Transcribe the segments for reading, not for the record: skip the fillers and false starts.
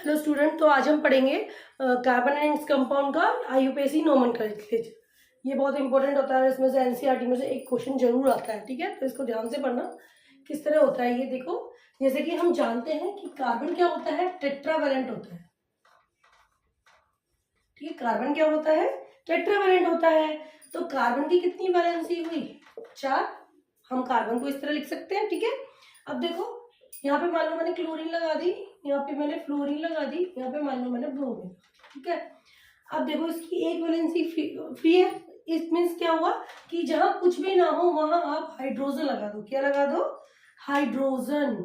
Hello student, तो आज हम पढ़ेंगे कार्बन एंड इट्स कंपाउंड का आईयूपीएसी नोमेनक्लेचर। ये बहुत इंपॉर्टेंट होता है, इसमें से एनसीईआरटी में से एक क्वेश्चन जरूर आता है। ठीक है, तो इसको ध्यान से पढ़ना किस तरह होता है। ये देखो, जैसे कि हम जानते हैं कि कार्बन क्या होता है, टेट्रावैलेंट होता है। ठीक है, कार्बन क्या होता है, टेट्रावैलेंट होता है। तो कार्बन की कितनी वैलेंसी हुई, 4। हम कार्बन को इस तरह लिख सकते हैं। ठीक है, अब देखो यहाँ पे मान लो मैंने क्लोरीन लगा दी, यहाँ पे मैंने फ्लोरीन लगा दी, यहाँ पे मान लो मैंने ब्रोमीन। ठीक है, अब देखो इसकी एक वैलेंसी फ्री है। इस मीन्स क्या हुआ कि जहां कुछ भी ना हो वहां आप हाइड्रोजन लगा दो। क्या लगा दो, हाइड्रोजन।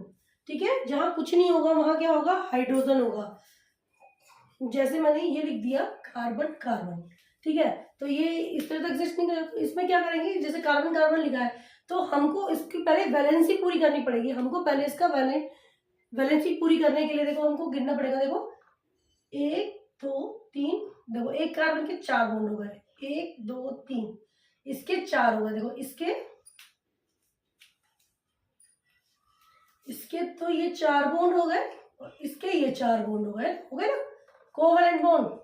ठीक है, जहां कुछ नहीं होगा वहां क्या होगा, हाइड्रोजन होगा। जैसे मैंने ये लिख दिया कार्बन कार्बन। ठीक है, तो ये इस तरह तक एग्जिस्ट नहीं करेगा। तो इसमें क्या करेंगे, जैसे कार्बन कार्बन लिखा है तो हमको इसकी पहले वैलेंसी पूरी करनी पड़ेगी। हमको पहले इसका वैलेंसी पूरी करने के लिए देखो हमको गिनना पड़ेगा। देखो 1 2 3, देखो एक कार्बन के 4 बॉन्ड हो गए, 1 2 3, इसके 4 हो गए। देखो इसके तो ये 4 बॉन्ड हो गए और इसके ये 4 बॉन्ड हो गए ना, कोवैलेंट बॉन्ड।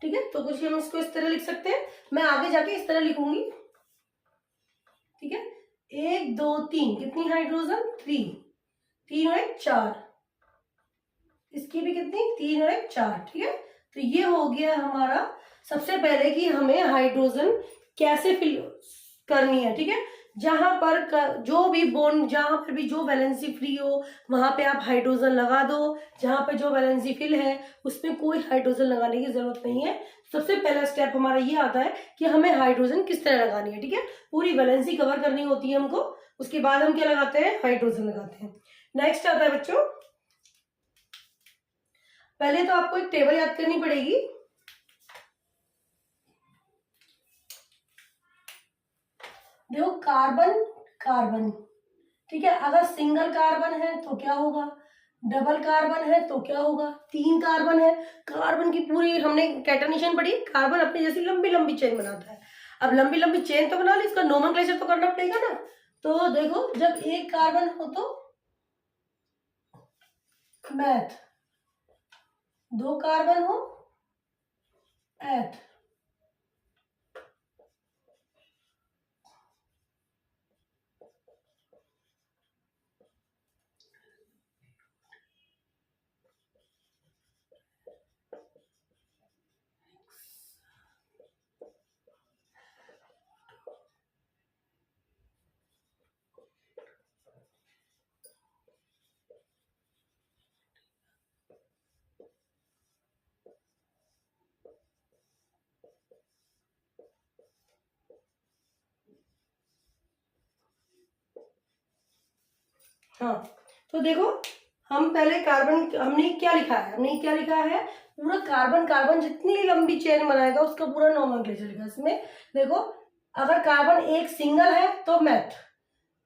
ठीक है, तो कुछ हम इसको इस तरह लिख सकते हैं। मैं आगे जाके इस तरह लिखूंगी। ठीक है, 1 2 3, कितनी हाइड्रोजन, 3, 3 और 1 4, इसकी भी कितनी, 3 और 1 4। ठीक है, तो ये हो गया हमारा सबसे पहले कि हमें हाइड्रोजन कैसे फिल करनी है। ठीक है, जहां पर जो भी बॉन्ड, जहां पर भी जो वैलेंसी फ्री हो वहां पे आप हाइड्रोजन लगा दो। जहां पे जो वैलेंसी फिल है उसमें कोई हाइड्रोजन लगाने की जरूरत नहीं है। सबसे पहला स्टेप हमारा ये आता है कि हमें हाइड्रोजन किस तरह लगानी है। ठीक है, पूरी वैलेंसी कवर करनी होती है हमको, उसके बाद हम क्या लगाते हैं, हाइड्रोजन लगाते हैं। नेक्स्ट आता है बच्चों, पहले तो आपको एक टेबल याद करनी पड़ेगी। देखो कार्बन कार्बन, ठीक है, अगर सिंगल कार्बन है तो क्या होगा, डबल कार्बन है तो क्या होगा, 3 कार्बन है। कार्बन की पूरी हमने कैटेनेशन पढ़ी, कार्बन अपनी जैसी लंबी लंबी चेन बनाता है। अब लंबी लंबी चेन तो बना ली, इसका नोमेनक्लेचर तो करना पड़ेगा ना। तो देखो जब एक कार्बन हो तो मैथ, 2 कार्बन हो एथ, हाँ। तो देखो हम पहले कार्बन, हमने क्या लिखा है, पूरा कार्बन कार्बन जितनी लंबी चेन बनाएगा उसका पूरा नोमेनक्लेचर लिखा है इसमें। देखो अगर कार्बन एक सिंगल है तो मैथ,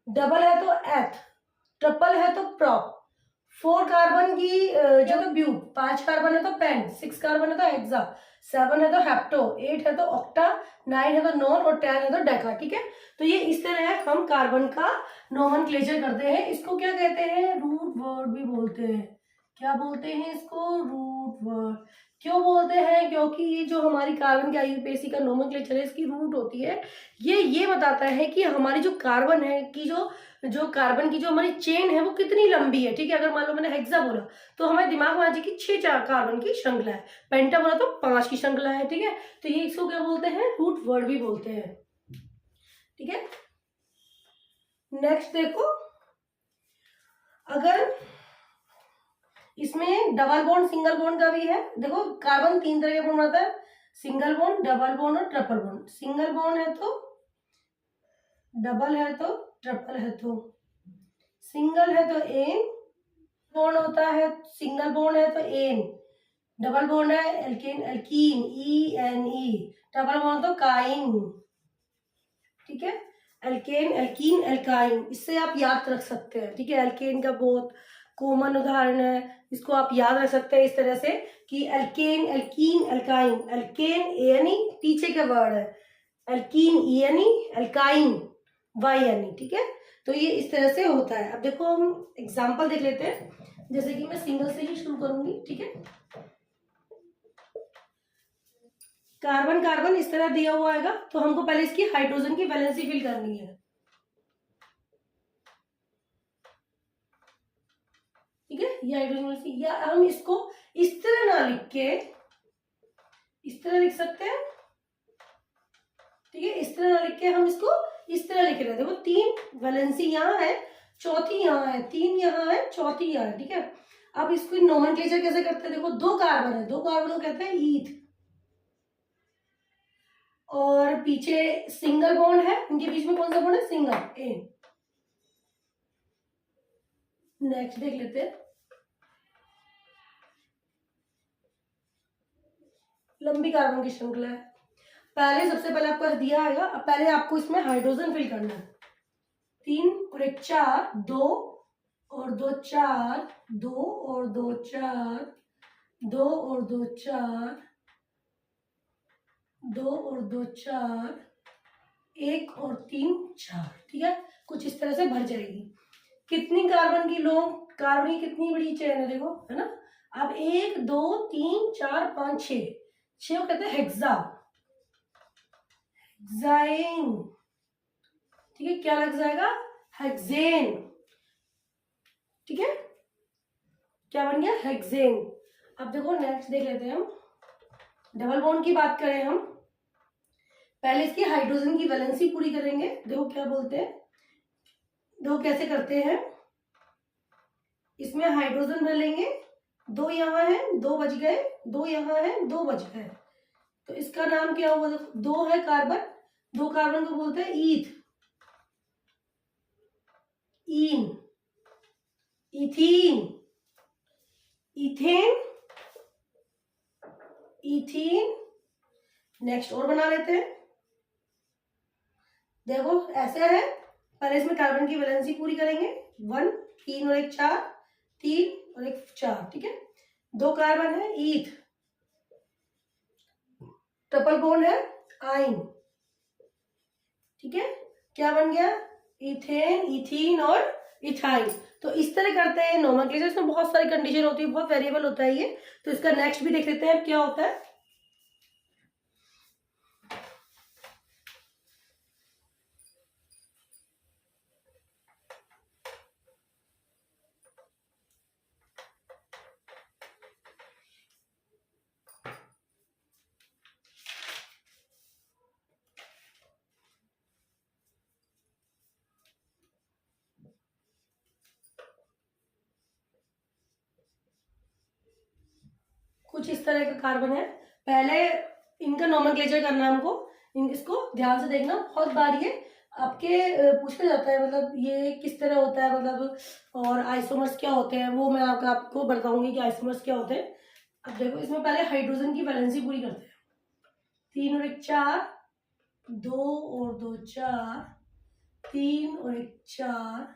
डबल है तो एथ, ट्रिपल है तो प्रॉप, 4 कार्बन की जो तो ब्यूट, 5 कार्बन है तो पेंट, 6 कार्बन है तो हेक्सा, 7 है तो हेप्टो, 8 है तो ऑक्टा, 9 है तो नॉन और 10 है तो डेका। ठीक है, तो ये इस तरह हम कार्बन का नोमेनक्लेचर करते हैं। इसको क्या कहते हैं, रूट वर्ड भी बोलते हैं। क्या बोलते हैं इसको, रूट वर्ड। क्यों बोलते हैं, क्योंकि ये जो हमारी कार्बन की आईयूपीएसी का नोमेनक्लेचर है, इसकी रूट होती है। ये बताता है कि हमारी जो कार्बन है कि जो कार्बन की जो हमारी चेन है वो कितनी लंबी है। ठीक है, अगर मान लो मैंने हेक्सा बोला तो हमारे दिमाग में आ जाएगी 6 कार्बन की श्रृंखला है, पेंटा बोला तो 5 की श्रृंखला है। ठीक है, तो ये इसको क्या बोलते हैं, रूट वर्ड भी बोलते हैं। ठीक है, नेक्स्ट देखो, अगर इसमें डबल बॉन्ड सिंगल बॉन्ड का भी है। देखो कार्बन 3 तरह के बॉन्ड बनाता है, सिंगल बॉन्ड, डबल बॉन्ड और ट्रिपल बॉन्ड। सिंगल बॉन्ड है तो, डबल है तो, ट्रिपल है तो, सिंगल है तो एन बॉन्ड होता है, सिंगल बॉन्ड है तो एन, डबल बॉन्ड है alkane alkene ENE, double bond तो काइन। ठीक है, एल्केन एल्कीन एल्काइन, इससे आप याद रख सकते हैं। ठीक है, एल्केन का बहुत कॉमन उदाहरण है, इसको आप याद रख सकते हैं इस तरह से कि alkane alkene alkyne, alkane ANE पीछे का वर्ड है, एल्कीन ENE, एल्काइन YNE। ठीक है, तो ये इस तरह से होता है। अब देखो हम एग्जाम्पल देख लेते हैं। जैसे कि मैं सिंगल से ही शुरू करूंगी, ठीक है। कार्बन कार्बन इस तरह दिया हुआ आएगा, तो हमको पहले इसकी हाइड्रोजन की वैलेंसी फिल करनी है, ठीक है। ये हाइड्रोजन वैलेंसी, या हम इसको इस तरह ना लिख के इस तरह लिख सकते हैं, ठीक है। इस तरह ना लिख के हम इसको इस तरह लिख रहे हैं। देखो 3 वैलेंसी यहाँ है, चौथी यहाँ है, 3 यहाँ है, चौथी यहाँ है, ठीक है। अब इसको नोमेनक्लेचर कैसे करते हैं? देखो 2 कार्बन है, 2 कार्बन को कहते हैं ईथ, और पीछे सिंगल बॉन्ड है, इनके बीच में कौन सा बॉन्ड है? सिंगल, ए। नेक्स्ट देख लेते हैं, लंबी कार्बन की श्रृंखला है। पहले सबसे पहले आपको दिया आएगा, अब पहले आपको इसमें हाइड्रोजन फिल करना है। 3 और 1 4, 2 और 2 4, 2 और 2 4, 2 और 2 4, 2 और 2 4, 1 और 3 4, ठीक है। कुछ इस तरह से भर जाएगी। कितनी कार्बन की लॉन्ग, कार्बन की कितनी बड़ी चेन है देखो, है ना। अब 1 2 3 4 5 6, 6 को कहते हैं हेक्सा, हेक्साइन, ठीक है। क्या लग जाएगा? हेक्सेन, ठीक है। क्या बन गया? हेक्सेन। अब देखो नेक्स्ट देख लेते हैं हम, डबल बॉन्ड की बात करें हम, पहले इसकी हाइड्रोजन की वैलेंसी पूरी करेंगे। देखो क्या बोलते हैं, देखो कैसे करते हैं। इसमें हाइड्रोजन भर लेंगे, 2 यहाँ है, 2 बच गए, 2 यहाँ है, 2 बच गए, तो इसका नाम क्या हुआ? देखो 2 है कार्बन, 2 कार्बन को बोलते हैं ईथ, ईन, इथीन, इथेन, इथीन। नेक्स्ट और बना लेते हैं। देखो ऐसे है, पहले इसमें कार्बन की वैलेंसी पूरी करेंगे, 1 3 और 1 4, 3 और 1 4, ठीक है। 2 कार्बन है, ईथ, ट्रिपल बॉन्ड है, आइन, ठीक है। क्या बन गया? इथेन, इथीन और इथाइन। तो इस तरह करते हैं नोमेनक्लेचर। इसमें बहुत सारी कंडीशन होती है, बहुत वेरिएबल होता है ये। तो इसका नेक्स्ट भी देख लेते हैं क्या होता है। कुछ इस तरह का कार्बन है, पहले इनका नोमेनक्लेचर करना है हमको। इसको ध्यान से देखना, बहुत बार ये आपके पूछा जाता है, मतलब ये किस तरह होता है, मतलब और आइसोमर्स क्या होते हैं, वो मैं आपको बताऊंगी कि आइसोमर्स क्या होते हैं। अब देखो इसमें पहले हाइड्रोजन की वैलेंसी पूरी करते हैं, 3 और 1 4, 2 और 2 4, 3 और 1 4,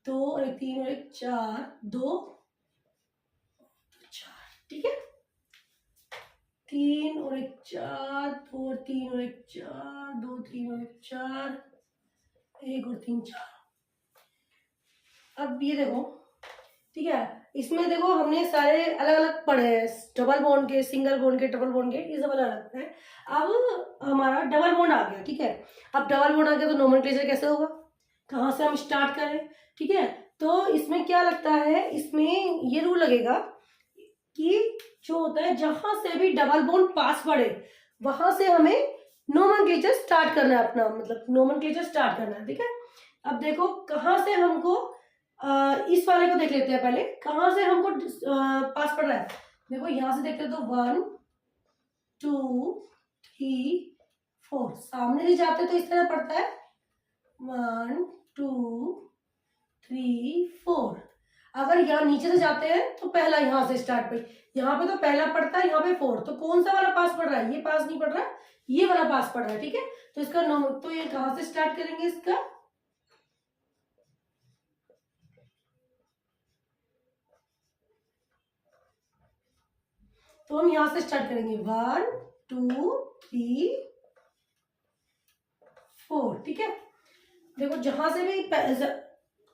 2 और 1 3 और 1 4, 2 4, ठीक है। 3 और 1 4, 2 और 3 और 1 4, 2 3 और 1 4, 1 और 3 4। अब ये देखो, ठीक है, इसमें देखो हमने सारे अलग अलग पढ़े हैं, डबल बॉन्ड के, सिंगल बॉन्ड के, ट्रिपल बॉन्ड के, ये सब अलग अलग है। अब हमारा डबल बॉन्ड आ गया, ठीक है। अब डबल बॉन्ड आ गया तो नोमेनक्लेचर कैसे होगा, कहाँ से हम स्टार्ट करें, ठीक है। तो इसमें क्या लगता है, इसमें ये रूल लगेगा कि जो होता है जहां से भी डबल बॉन्ड पास पड़े वहां से हमें नोमेनक्लेचर स्टार्ट करना है, अपना मतलब नोमेनक्लेचर स्टार्ट करना है, ठीक है। अब देखो कहाँ से हमको इस वाले को देख लेते हैं पहले, कहाँ से हमको पास पड़ रहा है। देखो यहां से देखते हैं तो 1 2 3 4, सामने से जाते तो इस तरह पड़ता है 1 2 3 4। अगर यहाँ नीचे से जाते हैं तो पहला यहाँ से स्टार्ट पे, यहाँ पे तो पहला पड़ता है, यहाँ पे 4, तो कौन सा वाला पास पड़ रहा है? ये पास नहीं पड़ रहा है, ये वाला पास पड़ रहा है, ठीक है। तो इसका तो ये कहाँ से स्टार्ट करेंगे इसका, तो हम यहां से स्टार्ट करेंगे 1 2 3 4, ठीक है। देखो जहां से भी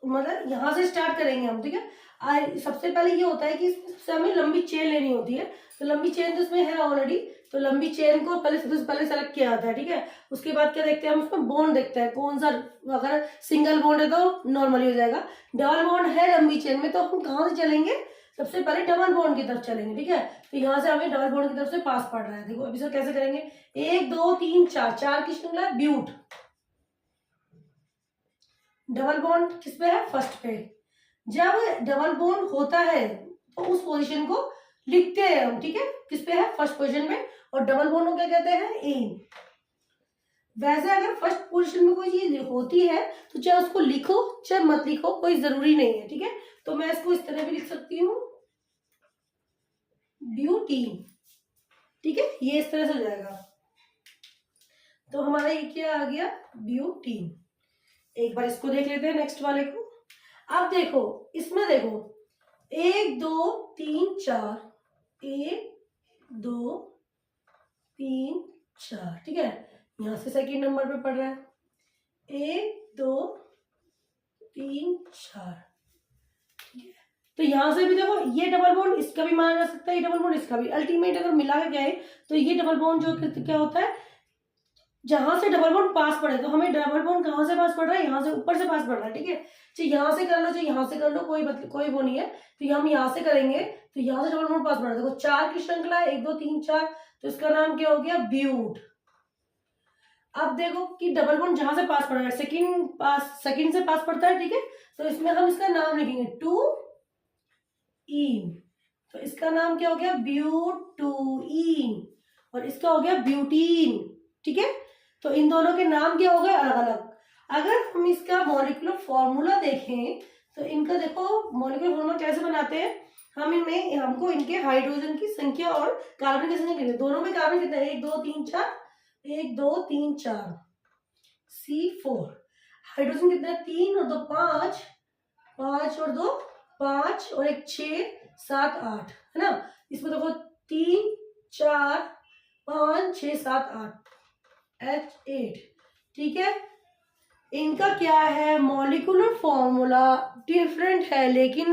मतलब यहां से स्टार्ट करेंगे हम, ठीक है। सबसे पहले ये होता है कि इससे हमें लंबी चेन लेनी होती है, तो लंबी चेन तो इसमें है ऑलरेडी, तो लंबी चेन को पहले सबसे पहले सेलेक्ट किया जाता है, ठीक है। उसके बाद क्या देखते हैं हम, उसमें बॉन्ड देखते हैं कौन सा, अगर सिंगल बॉन्ड है तो नॉर्मली हो जाएगा, डबल बॉन्ड है लंबी चेन में तो हम कहाँ से चलेंगे, सबसे पहले डबल बॉन्ड की तरफ चलेंगे, ठीक है। तो यहाँ से हमें डबल बॉन्ड की तरफ से पास पड़ रहा है, देखो अभी सर कैसे करेंगे, 1 2 3 4, 4 की श्रृंखला, ब्यूट, डबल बॉन्ड किस पे है, फर्स्ट पे। जब डबल बॉन्ड होता है तो उस पोजीशन को लिखते हैं हम, ठीक है, किस पे है, फर्स्ट पोजीशन में, और डबल बॉन्ड को क्या कहते हैं, एन। वैसे अगर फर्स्ट पोजीशन में कोई चीज होती है तो चाहे उसको लिखो चाहे मत लिखो, कोई जरूरी नहीं है, ठीक है। तो मैं इसको इस तरह भी लिख सकती हूँ, ब्यूटीन, ठीक है, ये इस तरह से हो जाएगा। तो हमारा ये क्या आ गया, ब्यूटीन। एक बार इसको देख लेते हैं नेक्स्ट वाले को। अब देखो इसमें देखो 1 2 3 4, 1 2 3 4, ठीक है, यहाँ से सेकंड नंबर पे पड़ रहा है, 1 2 3 4, ठीक है। तो यहाँ से भी देखो ये डबल बॉन्ड इसका भी माना जा सकता है, ये डबल बॉन्ड इसका भी, अल्टीमेट अगर मिला के गए तो ये डबल बॉन्ड जो क्या होता है, जहां से डबल बॉन्ड पास पड़े, तो हमें डबल बॉन्ड कहाँ से पास पड़ रहा है, यहाँ से ऊपर से पास पड़ रहा है, ठीक है। चाहे यहाँ से कर लो चाहे यहाँ से कर लो, कोई मतलब कोई वो नहीं है, तो हम यहाँ से करेंगे तो यहाँ से डबल बॉन्ड पास पड़ रहा है, देखो 4 की श्रृंखला, 1 2 3 4, तो इसका नाम क्या हो गया, ब्यूट। अब देखो कि डबल बॉन्ड जहां से पास पड़ रहा है, सेकंड से पास पड़ता है, ठीक है, तो इसमें हम इसका नाम लिखेंगे 2 इन, तो इसका नाम क्या हो गया, ब्यूटूइन, और इसका हो गया ब्यूटीन, ठीक है। तो इन दोनों के नाम क्या हो गए, अलग अलग। अगर हम इसका मॉलिक्यूलर फॉर्मूला देखें तो इनका देखो मॉलिक्यूलर फॉर्मूला कैसे बनाते हैं, हम इनमें हमको इनके हाइड्रोजन की संख्या और कार्बन की संख्या कितनी, दोनों में कार्बन कितना है, 1 2 3 4, 1 2 3 4, C4, हाइड्रोजन कितना है, 3 और 2 5, 5 और 2 5 और 1 6 7 8, है ना। इसमें देखो 3 4 5 6 7 8, H8, ठीक है। इनका क्या है, मॉलिक्यूलर फॉर्मूला डिफरेंट है, लेकिन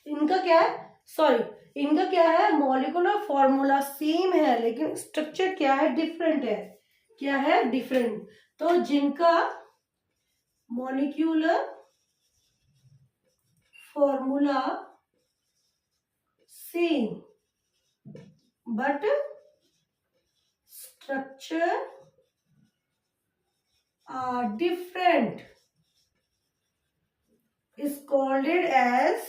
इनका क्या है, सॉरी इनका क्या है, मॉलिक्यूलर फॉर्मूला सेम है लेकिन स्ट्रक्चर क्या है, डिफरेंट है, क्या है, डिफरेंट। तो जिनका molecular formula same but structure are different is called it as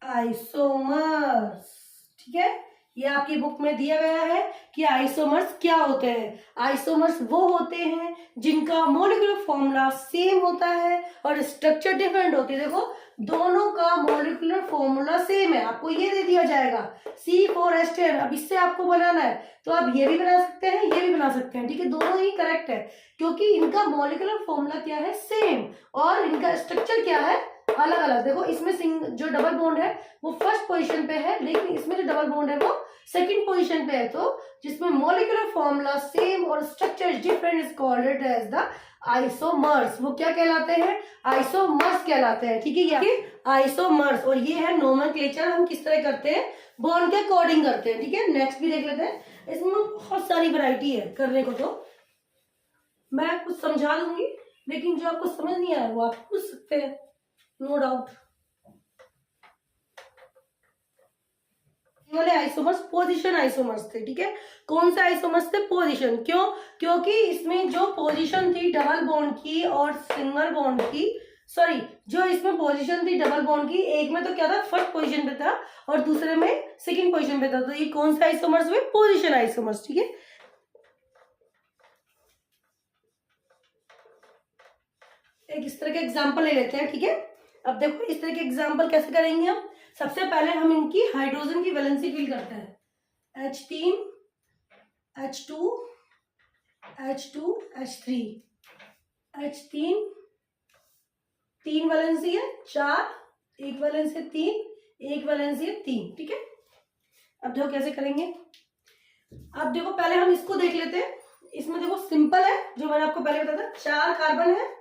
isomers, ठीक है। ये आपकी बुक में दिया गया है कि आइसोमर्स क्या होते हैं। आइसोमर्स वो होते हैं जिनका मॉलिक्यूलर फॉर्मूला सेम होता है और स्ट्रक्चर डिफरेंट होती है। देखो दोनों का मॉलिक्यूलर फॉर्मूला सेम है, आपको ये दे दिया जाएगा C4H10, अब इससे आपको बनाना है तो आप ये भी बना सकते हैं ये भी बना सकते हैं, ठीक है, दोनों ही करेक्ट है क्योंकि इनका मॉलिक्यूलर फॉर्मूला क्या है, सेम, और इनका स्ट्रक्चर क्या है, अलग अलग। देखो इसमें जो डबल बॉन्ड है वो फर्स्ट पोजीशन पे है, लेकिन इसमें जो डबल बॉन्ड है वो सेकंड पोजीशन पे है। तो जिसमें मॉलिक्यूलर फॉर्मूला सेम और structure different is called it as the isomers. वो क्या कहलाते हैं, आइसोमर्स कहलाते हैं, ठीक है, ये आइसोमर्स। और ये है नोमेनक्लेचर, हम किस तरह करते हैं, बॉन्ड के अकॉर्डिंग करते हैं, ठीक है। नेक्स्ट भी देख लेते हैं, इसमें बहुत सारी वैरायटी है करने को, तो मैं कुछ समझा दूंगी लेकिन जो आपको समझ नहीं आया वो आप पूछ सकते हैं, नो डाउट। वाले आइसोमर्स पोजीशन आइसोमर्स थे, ठीक है। कौन से आइसोमर्स थे, पोजीशन, क्यों, क्योंकि इसमें जो पोजीशन थी डबल बॉन्ड की और सिंगल बॉन्ड की, सॉरी जो इसमें पोजीशन थी डबल बॉन्ड की, एक में तो क्या था फर्स्ट पोजीशन पे था और दूसरे में सेकंड पोजीशन पे था, तो ये कौन से आइसोमर्स हुए, पोजीशन आइसोमर्स, ठीक है। एक इस तरह के एग्जाम्पल ले लेते हैं, ठीक है। अब देखो इस तरह के एग्जाम्पल कैसे करेंगे हम, सबसे पहले हम इनकी हाइड्रोजन की वैलेंसी फिल करते हैं, H3 H2 H2 H3, H3 3 valency है, 4 1 वैलेंसी है 3 1 वैलेंसी है 3, ठीक है। अब देखो कैसे करेंगे, अब देखो पहले हम इसको देख लेते हैं। इसमें देखो सिंपल है, जो मैंने आपको पहले बताया था, 4 कार्बन है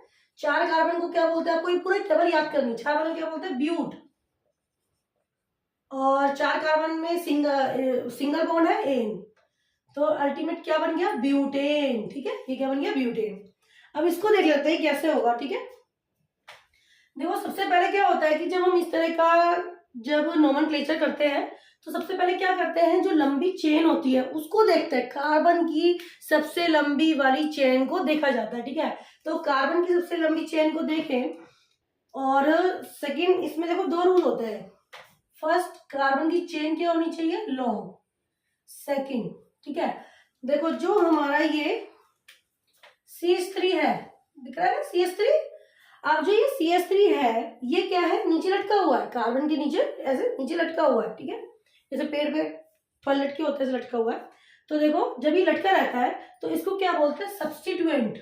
4 कार्बन को क्या बोलते हैं, आपको ये पूरा टेबल याद करनी है। 4 कार्बन क्या बोलते हैं, ब्यूट। और 4 कार्बन में सिंगल बॉन्ड है एन, तो अल्टीमेट क्या बन गया, ब्यूटेन। ठीक है, ये क्या बन गया, ब्यूटेन। अब इसको देख लेते हैं कैसे होगा। ठीक है, देखो सबसे पहले क्या होता है कि जब हम इस तरह का जब नोमेनक्लेचर करते हैं तो सबसे पहले क्या करते हैं, जो लंबी चेन होती है उसको देखते हैं। कार्बन की सबसे लंबी वाली चेन को देखा जाता है। ठीक है, तो कार्बन की सबसे लंबी चेन को देखें। और सेकंड, इसमें देखो 2 रूल होते हैं। फर्स्ट, कार्बन की चेन क्या होनी चाहिए, लॉन्ग। सेकंड, ठीक है, देखो जो हमारा ये CH3 है, दिख रहा है ना CH3। अब जो ये CH3 है ये क्या है, नीचे लटका हुआ है, कार्बन के नीचे ऐसे नीचे लटका हुआ है। ठीक है, जैसे पेड़ पे फल लटके होते हैं ऐसे लटका हुआ है। तो देखो जब ये लटका रहता है तो इसको क्या बोलते हैं, सब्स्टिट्यूएंट।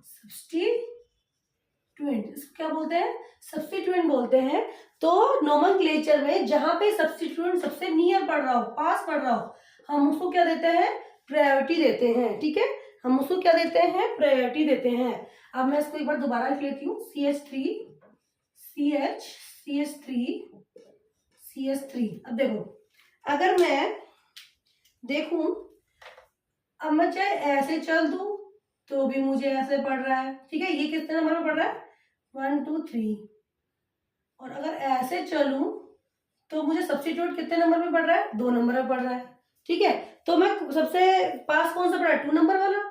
सब्स्टिट्यूएंट, इसको क्या बोलते हैं, सब्स्टिट्यूएंट बोलते हैं। तो नोमेनक्लेचर में जहां पे सब्स्टिट्यूएंट सबसे नियर पड़ रहा हो, पास पड़ रहा हो, हम उसको क्या देते हैं, प्रायोरिटी देते हैं। ठीक है, हम उसको क्या देते हैं, प्रायोरिटी देते हैं। अब मैं इसको एक बार दोबारा लिख लेती हूँ, CH3 CH CH3 CH3। अब देखो अगर मैं देखूं, अब मैं चाहे ऐसे चल दूं तो भी मुझे ऐसे पड़ रहा है। ठीक है, ये कितने नंबर में पड़ रहा है, 1 2 3। और अगर ऐसे चलूं तो मुझे सब्स्टिट्यूट कितने नंबर में पड़ रहा है, 2 नंबर में पड़ रहा है। ठीक है, तो मैं सबसे पास कौन सा पड़ रहा है, 2 नंबर वाला,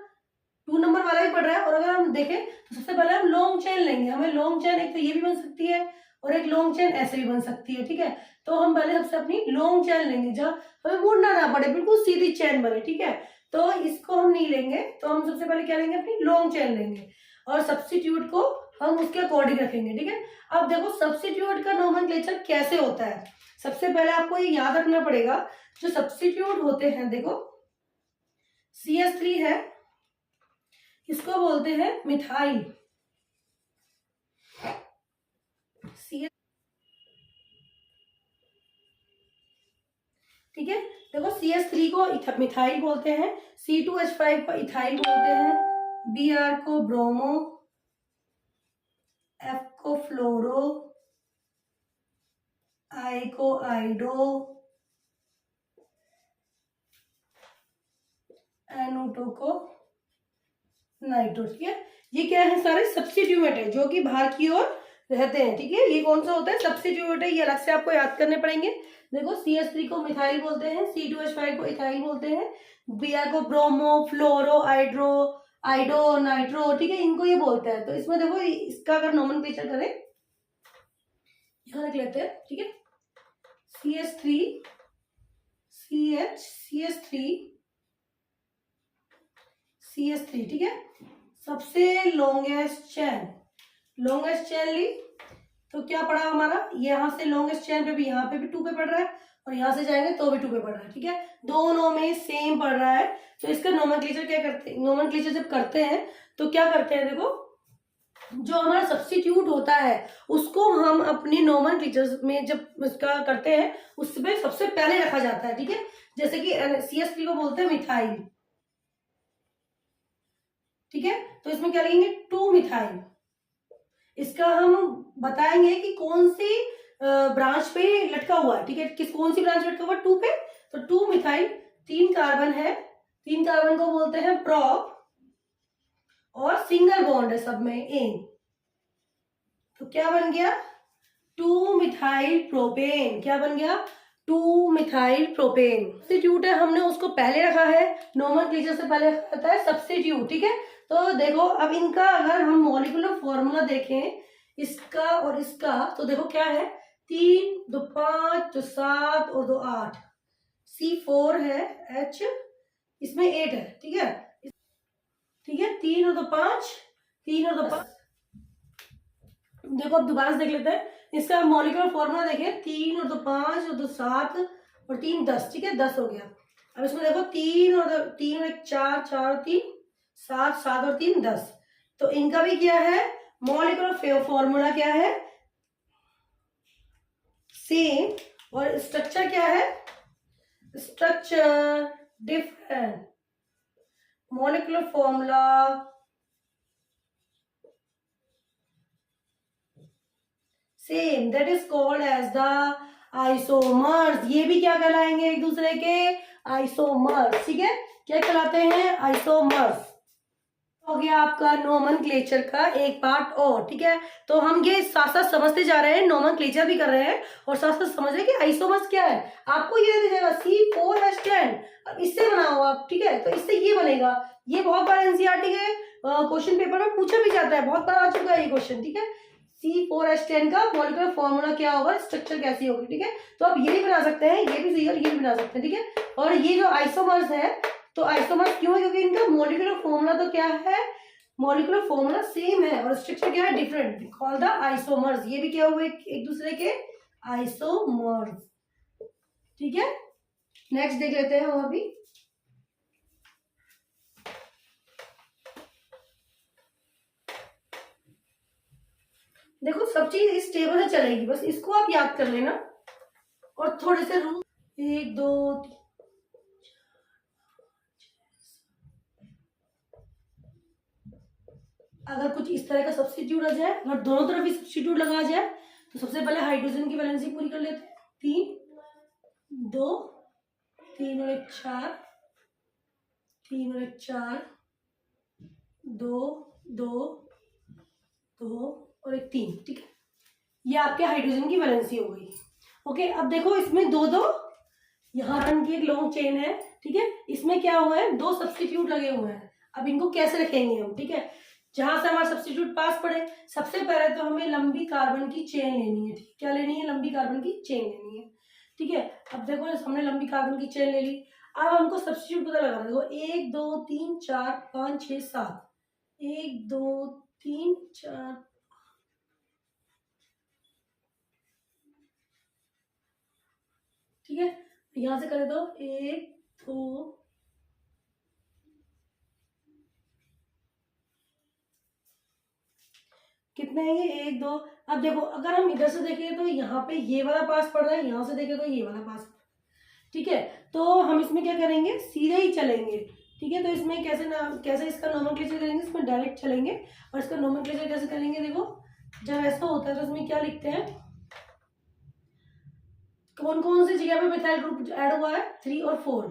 2 नंबर वाला ही पड़ रहा है। और अगर हम देखें तो सबसे पहले हम लॉन्ग चेन लेंगे। हमें लॉन्ग चेन एक तो ये भी बन सकती है और एक लॉन्ग चेन ऐसे भी बन सकती है। ठीक है, तो हम पहले सबसे अपनी लॉन्ग चेन लेंगे जहाँ हमें मुड़ना ना पड़े, बिल्कुल सीधी चेन बने। ठीक है, तो इसको हम नहीं लेंगे, तो हम सबसे पहले क्या लेंगे, अपनी लॉन्ग चेन लेंगे और सब्स्टिट्यूट को हम उसके अकॉर्डिंग रखेंगे। ठीक है, अब देखो सब्स्टिट्यूट का नोमेनक्लेचर कैसे होता है। सबसे पहले आपको ये याद रखना पड़ेगा, जो सब्स्टिट्यूट होते हैं, देखो CH3 है, इसको बोलते हैं मिथाइल। ठीक है, देखो CH3 को मिथाइल बोलते हैं, C2H5 को इथाइल बोलते हैं, Br को ब्रोमो, F को फ्लोरो, I को आइडो, NO2 को नाइट्रो। ठीक है, ये क्या है, सारे सब्स्टिट्यूएंट है जो कि बाहर की ओर रहते हैं। ठीक है, ये कौन सा होता है, सब्स्टिट्यूएंट है, ये अलग से आपको याद करने पड़ेंगे। देखो CH3 को मिथाइल बोलते हैं, C2H5 को इथाइल बोलते हैं, Br को ब्रोमो, फ्लोरो, आइड्रो, आइडो, नाइट्रो। ठीक है, इनको ये बोलते हैं। तो इसमें देखो इसका अगर नोमेनक्लेचर करें, यहाँ रख लेते हैं। ठीक है, CH3 CH3 ठीक है, सबसे लॉन्गेस्ट चेन ली तो क्या पड़ा हमारा, यहाँ से लॉन्गेस्ट चेन पे भी, यहाँ पे भी 2 पे पड़ रहा है और यहाँ से जाएंगे तो भी 2 पे पड़ रहा है। ठीक है, दोनों में सेम पड़ रहा है। तो इसका नोमेनक्लेचर क्या करते हैं, नोमेनक्लेचर जब करते हैं तो क्या करते हैं, देखो जो हमारा सब्स्टिट्यूट होता है उसको हम अपनी नोमेनक्लेचर में जब उसका करते हैं उसमें सबसे पहले रखा जाता है। ठीक है, जैसे कि CH3 को बोलते हैं मिथाइल। ठीक है, तो इसमें क्या लिखेंगे, 2 मिथाइल। इसका हम बताएंगे कि कौन सी ब्रांच पे लटका हुआ है। ठीक है, कौन सी ब्रांच लटका हुआ है, 2 पे, तो 2 मिथाइल, 3 कार्बन है, 3 कार्बन को बोलते हैं प्रोप और सिंगल बॉन्ड है सब में एन। तो क्या बन गया, 2 मिथाइल प्रोपेन। क्या बन गया, 2 मिथाइल प्रोपेन। सब्स्टिट्यूट है, हमने उसको पहले रखा है, नोमेनक्लेचर से पहले रखा है सब्स्टिट्यूट। ठीक है, तो देखो अब इनका अगर हम मॉलिक्यूलर फॉर्मूला देखें, इसका और इसका, तो देखो क्या है, 3 2 5 2 7 और 2 8, C4 है, H इसमें 8 है। ठीक है, 3 और 2 5, 3 और 2 5। देखो अब दोबारा से देख लेते हैं, इसका मॉलिक्यूलर फॉर्मूला देखें, 3 और 2 5 और 2 7 और 3 10। ठीक है, 10 हो गया। अब इसमें देखो 3 और 1 4, 4 और 3 7, 7 और 3 10। तो इनका भी क्या है, मॉलिक्यूलर फॉर्मूला क्या है, सेम। और स्ट्रक्चर क्या है, structure different, molecular formula same, that is called as the isomers. ये भी क्या कहलाएंगे, एक दूसरे के आइसोमर्स। ठीक है, क्या कहलाते हैं, आइसोमर्स। हो गया आपका नोमेनक्लेचर का एक पार्ट और। ठीक है, तो हम ये साथ साथ समझते जा रहे हैं, नोमेनक्लेचर भी कर रहे हैं और साथ साथ समझ रहे हैं कि आइसोमर्स क्या है। आपको ये दे जाएगा C4H10, अब इससे बनाओ आप। ठीक है, तो इससे ये बनेगा। ये बहुत बार एनसीईआरटी के क्वेश्चन पेपर में पूछा भी जाता है, बहुत बार आ चुका है ये क्वेश्चन। ठीक है, C4H10 का मॉलिक्यूलर फॉर्मूला क्या होगा, स्ट्रक्चर कैसी होगी। ठीक है, तो आप ये भी बना सकते हैं, ये भी सही और ये भी बना सकते हैं। ठीक है, और ये जो आइसोमर्स है, तो आइसोमर्स क्यों है, क्योंकि इनका मॉलिक्यूलर फॉर्मूला तो क्या है, मॉलिक्यूलर फॉर्मूला सेम है और स्ट्रक्चर क्या है, डिफरेंट, कॉल्ड द आइसोमर्स। ये भी क्या हुए, एक दूसरे के आइसोमर्स। ठीक है, नेक्स्ट देख लेते हैं हम अभी। देखो सब चीज इस टेबल से चलेगी, बस इसको आप याद कर लेना और थोड़े से रूल, 1 2 3। अगर कुछ इस तरह का सब्स्टिट्यूट आ जाए, अगर दोनों तरफ ही सब्स्टिट्यूट लगा जाए, तो सबसे पहले हाइड्रोजन की वैलेंसी पूरी कर लेते हैं। 3 2 3 और 1 4, 3 और 1 4, 2 2 2 और 1 3। ठीक है, ये आपके हाइड्रोजन की वैलेंसी हो गई। ओके, अब देखो इसमें दो दो, यहाँ रन की एक लॉन्ग चेन है। ठीक है, इसमें क्या हुआ है, 2 सब्स्टिट्यूट लगे हुए हैं। अब इनको कैसे रखेंगे हम। ठीक है, जहां से हमारा सब्स्टिट्यूट पास पड़े, सबसे पहले तो हमें लंबी कार्बन की चेन लेनी है। ठीक, क्या लेनी है, लंबी कार्बन की चेन लेनी है। ठीक है, अब देखो हमने लंबी कार्बन की चेन ले ली। अब हमको सब्स्टिट्यूट पता लगा, देखो 1 2 3 4 5 6 7, 1 2 3 4, ठीक है, यहां से करें तो 1 2 कितने हैं ये, 1 2। अब देखो अगर हम इधर से देखें तो यहाँ पे ये वाला पास पड़ रहा है, यहाँ से देखें तो ये वाला पास। ठीक है, तो हम इसमें क्या करेंगे, सीधे ही चलेंगे। ठीक है, तो इसमें कैसे इसका नोमेनक्लेचर करेंगे, इसमें डायरेक्ट चलेंगे। और इसका नोमेनक्लेचर कैसे करेंगे, देखो जब ऐसा होता है तो इसमें क्या लिखते हैं, कौन कौन सी जगह पे मिथाइल ग्रुप ऐड हुआ है, 3 और 4,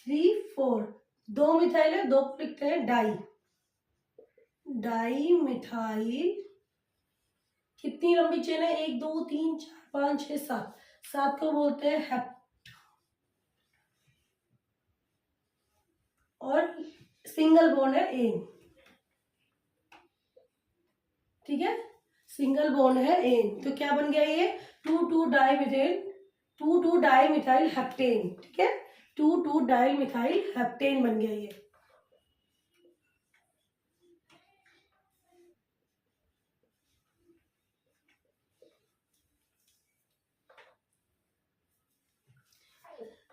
3 4, 2 मिथाइल है, 2 को लिखते हैं डाई मिथाइल। कितनी लंबी चेन है, 1 2 3 4 5 6 7, 7 को बोलते हैं हेप्ट। और सिंगल बॉन्ड है एन। ठीक है, सिंगल बॉन्ड है एन, तो क्या बन गया ये, 2 2 di methyl, 2 2 di methyl heptane. ठीक है, 2 2 डाई मिथाइल हेप्टेन बन गया ये।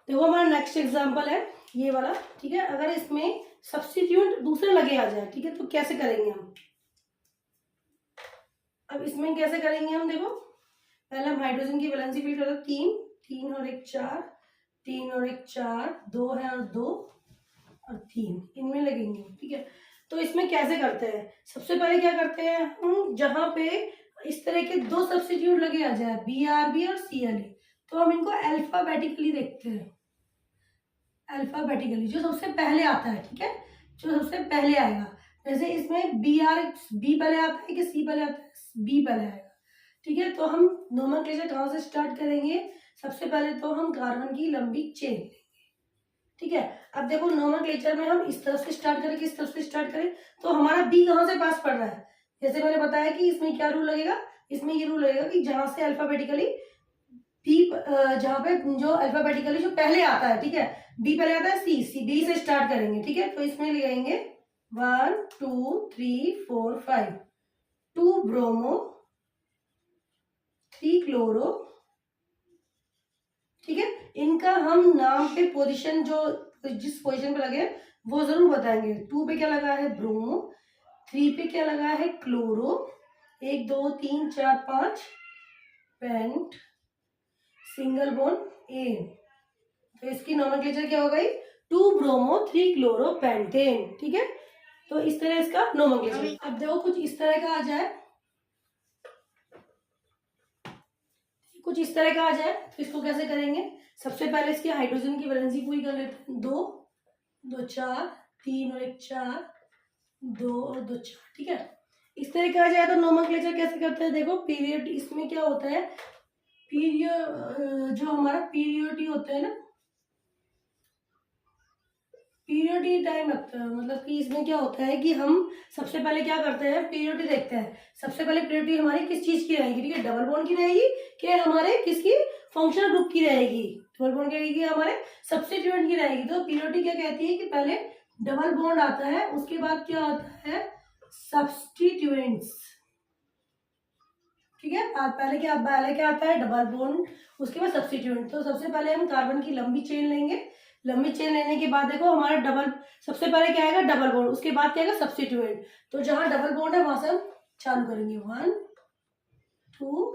देखो हमारा नेक्स्ट एग्जांपल है ये वाला। ठीक है, अगर इसमें सब्स्टिट्यूट दूसरे लगे आ जाए, ठीक है, तो कैसे करेंगे हम। अब इसमें कैसे करेंगे हम, देखो पहले हम हाइड्रोजन की वैलेंसी फिल करते हैं, 3 3 और 1 4, 3 और 1 4, 2 है और 2 और 3 इनमें लगेंगे। ठीक है, तो इसमें कैसे करते हैं, सबसे पहले क्या करते हैं हम, जहां पे इस तरह के 2 सब्स्टिट्यूट लगे आ जाए, BRB और CLA, तो हम इनको अल्फाबेटिकली देखते हैं। अल्फाबेटिकली जो सबसे पहले आता है। ठीक है, जो सबसे पहले आएगा, जैसे इसमें बी पहले आता है कि सी पहले आता है, बी पहले आएगा। ठीक है, तो हम नोमेनक्लेचर कहाँ से स्टार्ट करेंगे, सबसे पहले तो हम कार्बन की लंबी चेन लेंगे। ठीक है, अब देखो नोमेनक्लेचर में हम इस तरफ से स्टार्ट करें कि इस तरफ से स्टार्ट करें, तो हमारा बी कहाँ से पास पड़ रहा है, जैसे मैंने बताया कि इसमें क्या रूल लगेगा, इसमें ये रूल लगेगा कि जहां से अल्फाबेटिकली बी, जहां पे जो अल्फाबेटिकली जो पहले आता है, ठीक है, बी पहले आता है, सी बी से स्टार्ट करेंगे। ठीक है, तो इसमें लगाएंगे 1 2 3 4 5, 2 ब्रोमो, 3 क्लोरो। ठीक है, इनका हम नाम पे पोजीशन, जो जिस पोजीशन पे लगे वो जरूर बताएंगे। 2 पे क्या लगा है, ब्रोमो, 3 पे क्या लगा है, chloro, 1 2 3 4 5 pent, single bond ane, तो इसकी नोमेनक्लेचर क्या हो गई, 2 ब्रोमो 3 क्लोरो पेंटेन। ठीक है, तो इस तरह इसका नोमेनक्लेचर। अब देखो कुछ इस तरह का आ जाए, कुछ इस तरह का आ जाए तो इसको कैसे करेंगे, सबसे पहले इसके हाइड्रोजन की वैलेंसी पूरी कर लेते हैं। 2 2 4 3 और 1 4 2 और 2 4, ठीक है। इस तरह का आ जाए तो नोमेनक्लेचर कैसे करते हैं, देखो पीरियड, इसमें क्या होता है, पीरियड जो हमारा पीरियोडिटी होता है ना, पीरियोडिटी टाइम लगता है, मतलब कि इसमें क्या होता है कि हम सबसे पहले क्या करते हैं, पीरियोडिटी देखते हैं। सबसे पहले पीरियोडिटी हमारी किस चीज की रहेगी, ठीक है, डबल बॉन्ड की रहेगी कि हमारे किसकी, फंक्शनल ग्रुप की रहेगी। डबल बॉन्ड की रहेगी हमारे सब्स्टिट्यूएंट की रहेगी। तो पीरियोडिटी क्या कहती है कि पहले डबल बॉन्ड आता है, उसके बाद क्या आता है, सब्स्टिट्यूएंट्स, ठीक है। पहले क्या आता है, डबल बॉन्ड, उसके बाद सब्स्टिट्यूएंट। तो सबसे पहले हम कार्बन की लंबी चेन लेंगे। लंबी चेन लेने के बाद देखो हमारा डबल, सबसे पहले क्या आएगा, डबल बॉन्ड, उसके बाद क्या आएगा, सब्स्टिट्यूएंट। तो जहां डबल बॉन्ड है वहां से हम चालू करेंगे, 1 2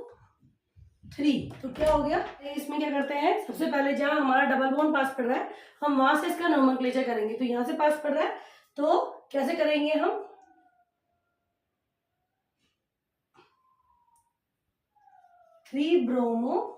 3। तो क्या हो गया, इसमें क्या करते हैं, सबसे पहले जहां हमारा डबल बॉन्ड पास कर रहा है हम वहां से इसका नोमेनक्लेचर करेंगे। तो यहां से पास कर रहा है तो कैसे करेंगे हम, 3 ब्रोमो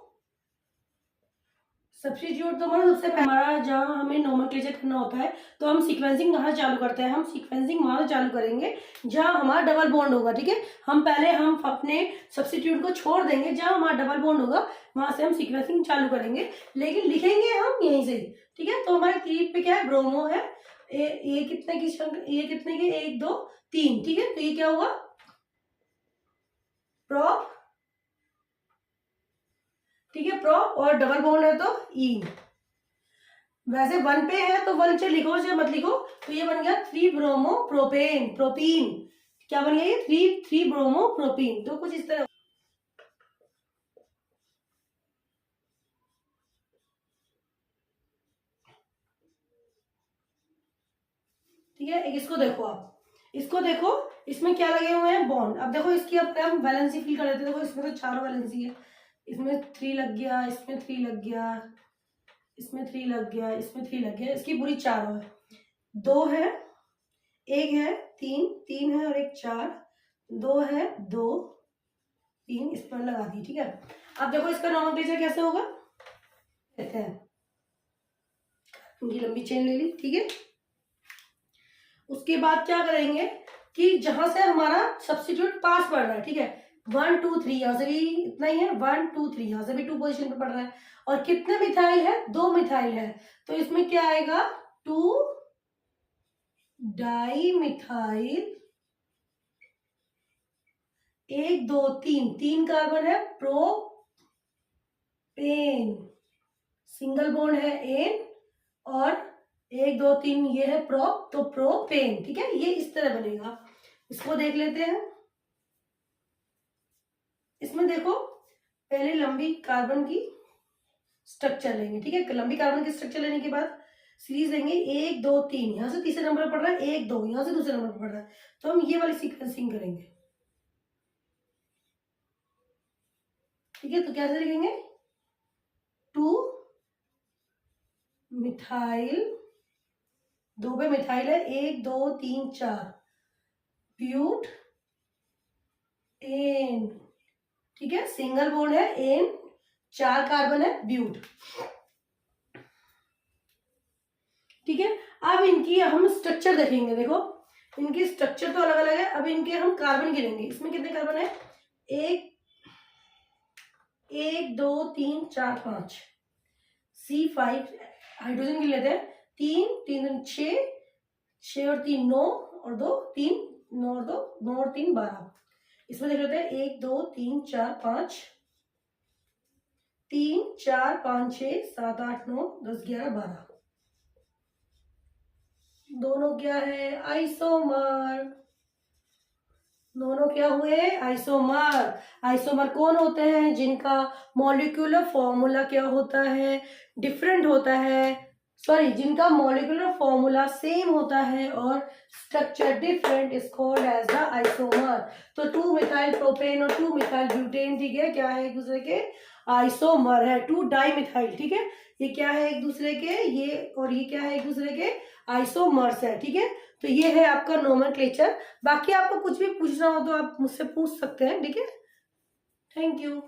सब्स्टिट्यूट। तो मतलब सबसे पहले हमारा जहाँ हमें नोमेनक्लेचर करना होता है तो हम सीक्वेंसिंग कहाँ चालू करते हैं, हम सीक्वेंसिंग वहां चालू करेंगे जहाँ हमारा डबल बॉन्ड होगा, ठीक है। हम पहले हम अपने सब्स्टिट्यूट को छोड़ देंगे, जहाँ हमारा डबल बॉन्ड होगा वहां से हम सीक्वेंसिंग चालू करेंगे, लेकिन लिखेंगे हम यहीं से, ठीक है। तो हमारे 3 पे क्या है, ब्रोमो है, ये कितने की संख्या, ये कितने की, 1 2 3, ठीक है। तो ये क्या होगा, प्रोप, ठीक है, प्रोप, और डबल बॉन्ड है तो ई। वैसे 1 पे है तो 1 से लिखो, से मत लिखो। तो ये बन गया 3 ब्रोमो प्रोपेन, प्रोपीन, क्या बन गया ये, 3 ब्रोमो प्रोपीन। तो कुछ इस तरह, ठीक है। एक इसको देखो, आप इसको देखो, इसमें क्या लगे हुए हैं, बॉन्ड। अब देखो इसकी अब हम वैलेंसी फिल कर देते हैं। देखो इसमें तो 4 वैलेंसी है, इसमें 3 लग गया, इसमें 3 लग गया, इसमें 3 लग गया, इसमें 3 लग गया, इसकी पूरी 4 है, 2 है, 1 है, 3 है और 1 4, 2 है, 2 3, इस पर लगा दी, ठीक है। अब देखो इसका नोमेनक्लेचर कैसे होगा, कहते हैं उनकी लंबी चेन ले ली, ठीक है। उसके बाद क्या करेंगे कि जहां से हमारा सब्स्टिट्यूट पास पड़ रहा है, ठीक है, 1 2 3, यहाँ से भी इतना ही है, 1 2 3, यहाँ से भी 2 पोजिशन पे पड़ रहा है। और कितने मिथाइल है, 2 मिथाइल है। तो इसमें क्या आएगा, 2 डाई मिथाइल, 1 2 3, 3 कार्बन है, प्रोपेन, सिंगल बॉन्ड है एन, और 1 2 3 ये है प्रोप, तो प्रोपेन, ठीक है। ये इस तरह बनेगा, इसको देख लेते हैं। इसमें देखो पहले लंबी कार्बन की स्ट्रक्चर लेंगे, ठीक है। लंबी कार्बन की स्ट्रक्चर लेने के बाद सीरीज लेंगे, 1 2 3, यहाँ से तीसरे नंबर पर पड़ रहा है, 1 2, यहाँ से दूसरे नंबर पर पड़ रहा है। तो हम ये वाली सीक्वेंसिंग करेंगे, ठीक है। तो कैसे लिखेंगे, 2 मिथाइल, 2 पे मिथाइल है, 1 2 3 4, ब्यूट एन, ठीक है, सिंगल बॉन्ड है एन, 4 कार्बन है, ब्यूट, ठीक है। अब इनकी हम स्ट्रक्चर देखेंगे, देखो इनकी स्ट्रक्चर तो अलग अलग है। अब इनके हम कार्बन गिनेंगे, इसमें कितने कार्बन है, 1 2 3 4 5, C5 हाइड्रोजन गिन लेते हैं, 3 3 6, 6 और 3 9, और 2 3, 9 और 2 9 और 3 12। इसमें देख लेते हैं, 1 2 3 4 5, 3 4 5 6 7 8 9 10 11 12, दोनों क्या है, आइसोमर, दोनों क्या हुए, आइसोमर। आइसोमर कौन होते हैं, जिनका मॉलिक्यूलर फॉर्मूला क्या होता है, डिफरेंट होता है, सॉरी जिनका मॉलिक्यूलर फॉर्मूला सेम होता है और structure different, is called as the isomer. तो 2 मिथाइल प्रोपेन और 2 मिथाइल ब्यूटेन, ठीक है, क्या है, एक दूसरे के आइसोमर है। 2 डाई मिथाइल, ठीक है, ये क्या है, एक दूसरे के, ये और ये क्या है, एक दूसरे के आइसोमर्स है, ठीक है। तो ये है आपका नोमेनक्लेचर। बाकी आपको कुछ भी पूछना हो तो आप मुझसे पूछ सकते हैं, ठीक है। Thank you.